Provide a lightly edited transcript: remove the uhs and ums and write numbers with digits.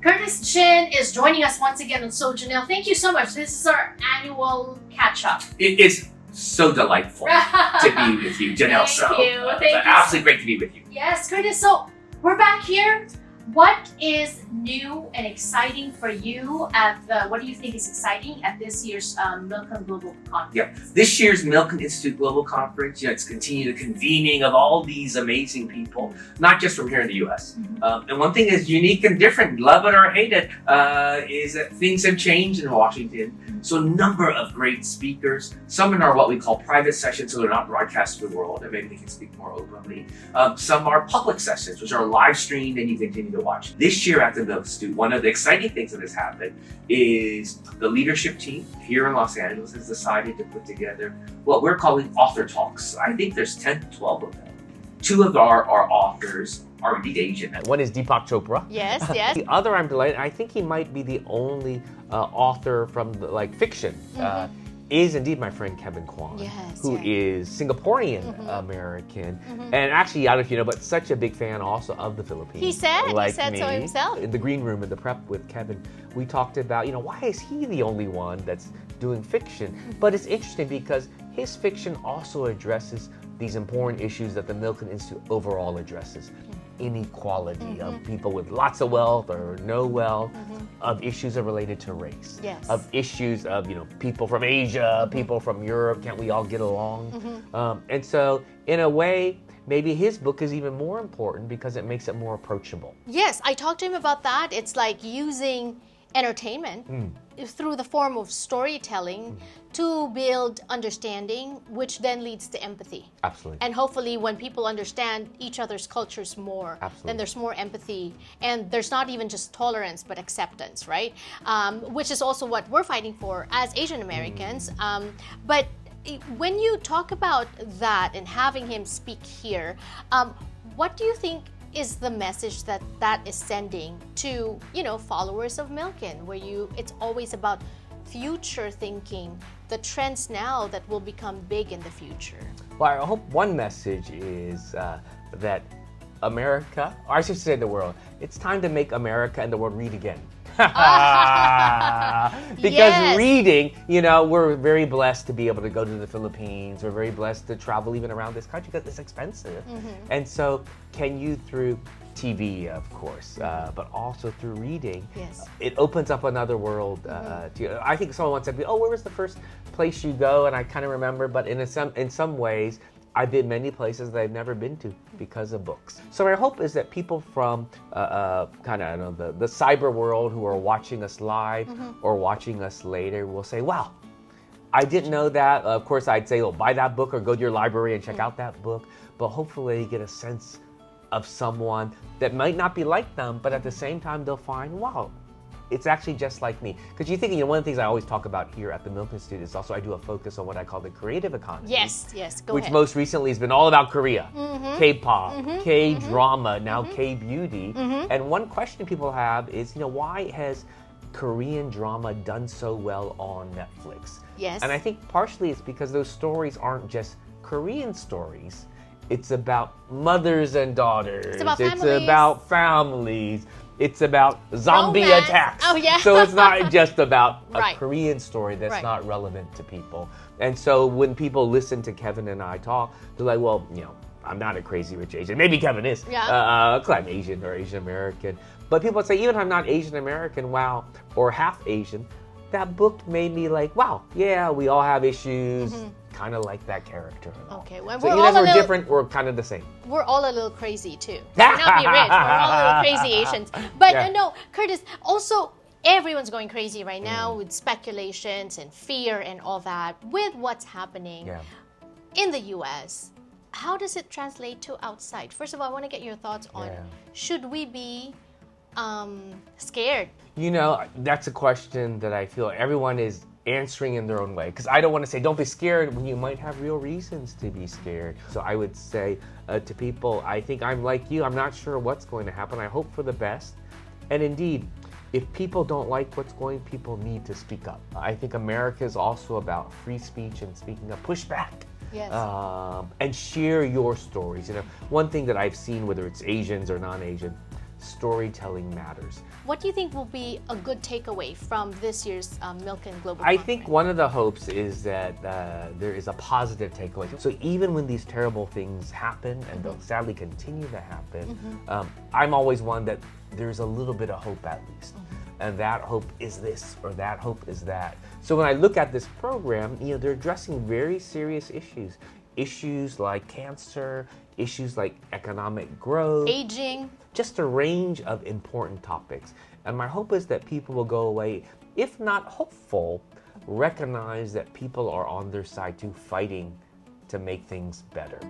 Curtis Chin is joining us once again on So Jannelle. Thank you so much. This is our annual catch-up. It is so delightful to be with you, Jannelle. Thank you. Thank you. Absolutely great to be with you. Yes, Curtis. So we're back here. What is new and exciting for you what do you think is exciting at this year's Milken Global Conference? Yeah, this year's Milken Institute Global Conference, it's continued the convening of all these amazing people, not just from here in the U.S. And one thing is unique and different, love it or hate it, is that things have changed in Washington. So a number of great speakers. Some are what we call private sessions, so they're not broadcast to the world, and maybe they can speak more openly. Some are public sessions, which are live streamed and you continue to watch. This year at the Milken Institute, one of the exciting things that has happened is the leadership team here in Los Angeles has decided to put together what we're calling author talks. I think there's 10 to 12 of them. Two of our authors are indeed Asian. One is Deepak Chopra. Yes, yes. The other, I'm delighted, I think he might be the only author from fiction. Is indeed my friend Kevin Kwan, who is Singaporean American, and actually, I don't know if you know, but such a big fan also of the Philippines. He said me. so himself. In the green room in the prep with Kevin, we talked about, why is he the only one that's doing fiction? But it's interesting because his fiction also addresses these important issues that the Milken Institute overall addresses. Inequality of people with lots of wealth or no wealth, of issues that are related to race, of issues of people from Asia, people from Europe, can't we all get along? And so in a way, maybe his book is even more important because it makes it more approachable. Yes, I talked to him about that. It's like using entertainment through the form of storytelling to build understanding, which then leads to empathy. Absolutely. And hopefully when people understand each other's cultures more, then there's more empathy. And there's not even just tolerance, but acceptance, right? Which is also what we're fighting for as Asian Americans. But when you talk about that and having him speak here, what do you think is the message that is sending to followers of Milken, where it's always about future thinking, the trends now that will become big in the future? Well, I hope one message is that America, or I should say the world, it's time to make America and the world read again. Because reading, we're very blessed to be able to go to the Philippines. We're very blessed to travel even around this country because it's expensive. And so can you, through TV, of course, but also through reading, it opens up another world to you. I think someone once said, where was the first place you go? And I kind of remember, but in some ways, I've been many places that I've never been to because of books. So my hope is that people from the cyber world who are watching us live or watching us later will say, wow, I didn't know that. Of course, I'd say, buy that book or go to your library and check out that book. But hopefully you get a sense of someone that might not be like them, but at the same time, they'll find, wow, it's actually just like me. Because you think, one of the things I always talk about here at the Milken Institute is also I do a focus on what I call the creative economy. Yes, go ahead. Which most recently has been all about Korea, K-pop, K-drama, now K-beauty. And one question people have is, why has Korean drama done so well on Netflix? Yes. And I think partially it's because those stories aren't just Korean stories. It's about mothers and daughters. It's about families. It's about zombie attacks. Oh, yeah. So it's not just about a Korean story that's not relevant to people. And so when people listen to Kevin and I talk, they're like, well, I'm not a crazy rich Asian. Maybe Kevin is. Because I'm Asian or Asian American. But people say, even if I'm not Asian American, wow, or half Asian, that book made me like, wow, yeah, we all have issues. Kind of like that character. Okay, well, so even if we're different, we're kind of the same. We're all a little crazy too. We may not be rich, but we're all a little crazy Asians. But no, Curtis, also everyone's going crazy right now with speculations and fear and all that with what's happening in the US. How does it translate to outside? First of all, I want to get your thoughts on should we be scared? That's a question that I feel everyone is answering in their own way, because I don't want to say don't be scared when you might have real reasons to be scared. So I would say to people, I think I'm like you, I'm not sure what's going to happen. I hope for the best. And indeed, if people don't like what's going, people need to speak up. I think America is also about free speech and speaking up. Push back. And share your stories. One thing that I've seen, whether it's Asians or non-Asian, storytelling matters. What do you think will be a good takeaway from this year's Milken Global I Conference? think one of the hopes is that there is a positive takeaway. So even when these terrible things happen, and they'll sadly continue to happen, I'm always one that there's a little bit of hope at least. And that hope is this, or that hope is that. So when I look at this program, they're addressing very serious issues. Issues like cancer, issues like economic growth, aging, just a range of important topics. And my hope is that people will go away, if not hopeful, recognize that people are on their side too, fighting to make things better.